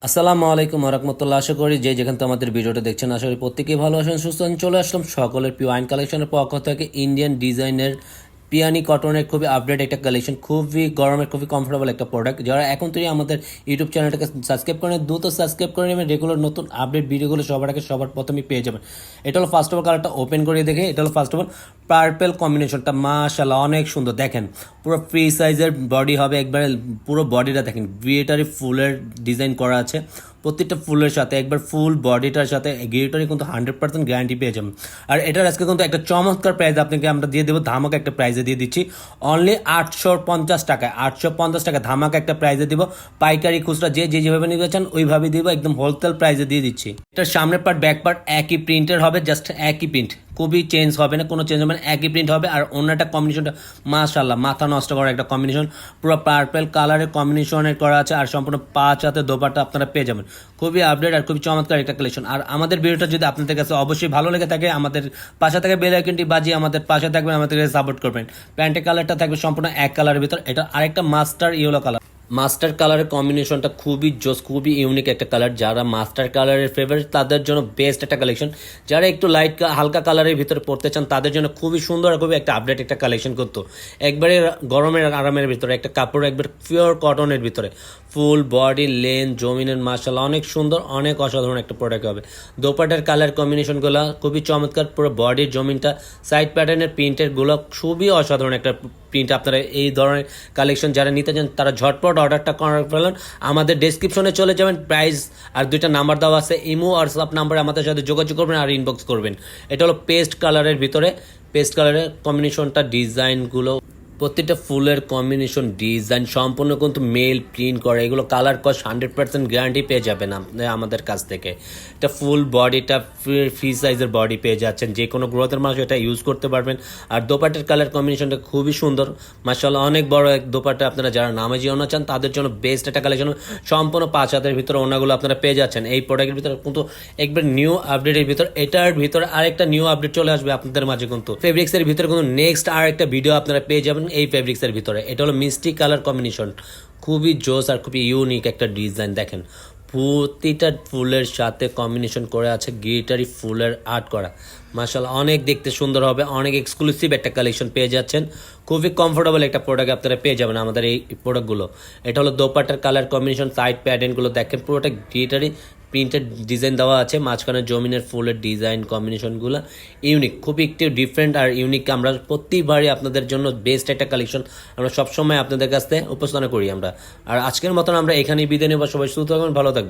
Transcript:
আসসালামু আলাইকুম রহমতুল্লাহ। আশা করি যেখান থেকে আমাদের ভিডিওটা দেখছেন আশা করি প্রত্যেকেই ভালো আছেন, সুস্থ আছেন। চলে আসলাম সকলের প্রিয় আইন কালেকশনের পক্ষ থেকে ইন্ডিয়ান ডিজাইনের পিয়ানি কটনের খুবই আপডেট একটা কালেকশন, খুবই গরমের খুবই কমফোর্টেবল একটা প্রোডাক্ট। যারা এখন থেকে আমাদের ইউটিউব চ্যানেলটাকে সাবস্ক্রাইব করেন, দ্রুত সাবস্ক্রাইব করে নেবেন। রেগুলার নতুন আপডেট ভিডিওগুলো সবার আগে সবার প্রথমেই পেয়ে যাবেন। এটা হলো ফার্স্ট অফ অল কালারটা ওপেন করে দেখে, এটা হলো ফার্স্ট অফ অল পার্পেল কম্বিনেশনটা মাশাআল্লাহ অনেক সুন্দর। দেখেন পুরো ফ্রি সাইজের বডি হবে, একবারে পুরো বডিটা দেখেন গ্রিটারি ফুলের ডিজাইন করা আছে। প্রত্যেকটা ফুলের সাথে একবার ফুল বডিটার সাথে গ্রিটারি কিন্তু 100% গ্যারান্টি পেয়ে যাবেন। আর এটার আজকে কিন্তু একটা চমৎকার প্রাইস আপনাকে আমরা দিয়ে দেবো, ধামাকা একটা প্রাইজে দিয়ে দিচ্ছি। অনলি 850 টাকায়, 850 টাকা ধামাকা একটা প্রাইজে দিব। পাইকারি খুচরা যে যেভাবে নিতে চান ওইভাবে দিব, একদম হোলসেল প্রাইজে দিয়ে দিচ্ছি। এটার সামনের পার্ট ব্যাক পার্ট একই প্রিন্টের হবে, জাস্ট একই প্রিন্ট, খুবই চেঞ্জ হবে না, কোনো চেঞ্জ হবে না, একই প্রিন্ট হবে। আর অন্যটা কম্বিনেশনটা মাশাআল্লাহ মাথা নষ্ট করা একটা কম্বিনেশন, পুরো পার্পল কালারের কম্বিনেশনের করা আছে। আর সম্পূর্ণ 5 হাতে দোপাট্টা আপনারা পেয়ে যাবেন। খুবই আপডেট আর খুবই চমৎকার একটা কালেকশন। আর আমাদের ভিডিওটা যদি আপনাদের কাছে অবশ্যই ভালো লেগে থাকে, আমাদের পাশে থেকে বেল আইকনটি বাজিয়ে আমাদের পাশে থাকবেন, আমাদেরকে সাপোর্ট করবেন। প্যান্টের কালারটা থাকবে সম্পূর্ণ এক কালারের ভিতর, এটা আরেকটা মাস্টার ইয়েলো কালার। মাস্টার কালারের কম্বিনেশনটা খুবই জোস, খুবই ইউনিক একটা কালার। যারা মাস্টার কালারের ফেভারিট তাদের জন্য বেস্ট একটা কালেকশন। যারা একটু লাইট হালকা কালারের ভিতরে পড়তে চান তাদের জন্য খুবই সুন্দর, খুবই একটা আপডেট একটা কালেকশন করতো। একবারে গরমের আরামের ভিতরে একটা কাপড়, একবার পিওর কটনের ভিতরে, ফুল বডি লেন জমিনের মাশাআল্লাহ অনেক সুন্দর, অনেক অসাধারণ একটা প্রোডাক্ট হবে। দোপাটার কালার কম্বিনেশনগুলো খুবই চমৎকার, পুরো বডির জমিনটা সাইড প্যাটার্নের প্রিন্টেরগুলো খুবই অসাধারণ একটা প্রিন্ট। আপনারা এই ধরনের কালেকশন যারা নিতে চান তারা ঝটপট অর্ডারটা করে ফেলেন। আমাদের ডেসক্রিপশনে চলে যাবেন, প্রাইস আর 2টা নাম্বার দেওয়া আছে, ইমো আর হোয়াটসঅ্যাপ নাম্বারে আমাদের সাথে যোগাযোগ করবেন আর ইনবক্স করবেন। এটা হলো পেস্ট কালারের ভিতরে, পেস্ট কালারের কম্বিনেশনটা ডিজাইনগুলো প্রত্যেকটা ফুলের কম্বিনেশন ডিজাইন সম্পূর্ণ কিন্তু মেল প্রিন্ট করে। এগুলো কালার কস্ট 100% গ্যারান্টি পেয়ে যাবেন আমাদের কাছ থেকে। এটা ফুল বডিটা ফ্রি সাইজের বডি পেয়ে যাচ্ছেন, যে কোনো গ্রোথের মানুষ এটা ইউজ করতে পারবেন। আর দোপাট্টার কালার কম্বিনেশনটা খুবই সুন্দর মাশাআল্লাহ, অনেক বড় এক দোপাট্টা। আপনারা যারা নামাজি ওনা চান তাদের জন্য বেস্ট একটা কালেকশন, সম্পূর্ণ 5 হাতের ভিতরে ওনাগুলো আপনারা পেয়ে যাচ্ছেন। এই প্রোডাক্টের ভিতরে কিন্তু একবার নিউ আপডেটের ভিতর, এটার ভিতরে আরেকটা নিউ আপডেট চলে আসবে আপনাদের মাঝে। কিন্তু ফেব্রিক্সের ভিতরে কিন্তু নেক্সট আর একটা ভিডিও আপনারা পেয়ে যাবেন এই ফেব্রিক্সের ভিতরে। এটা হলো মিষ্টি কালার কম্বিনেশন, খুবই জোস আর খুবই ইউনিক একটা ডিজাইন। দেখেন প্রতিটা ফুলের সাথে কম্বিনেশন করে আছে গ্লিটারি ফুলের আর্ট করা, মাশাআল্লাহ অনেক দেখতে সুন্দর হবে। অনেক এক্সক্লুসিভ একটা কালেকশন পেয়ে যাচ্ছেন, খুবই কমফোর্টেবল একটা প্রোডাক্ট আপনারা পেয়ে যাবেন আমাদের এই প্রোডাক্টগুলো। এটা হলো দোপাট্টার কালার কম্বিনেশন, সাইড প্যাটার্নগুলো দেখেন পুরোটা গ্লিটারি প্রিন্টেড ডিজাইন দেওয়া আছে, মাঝখানে জমিনের ফুলের ডিজাইন কম্বিনেশনগুলো ইউনিক, খুবই একটু ডিফারেন্ট আর ইউনিক। আমরা প্রতিবারই আপনাদের জন্য বেস্ট একটা কালেকশন আমরা সবসময় আপনাদের কাছ থেকে উপস্থাপনা করি আমরা। আর আজকের মতন আমরা এখানেই বিদায় নেব, সবাই সুস্থ থাকবেন, ভালো থাকবেন।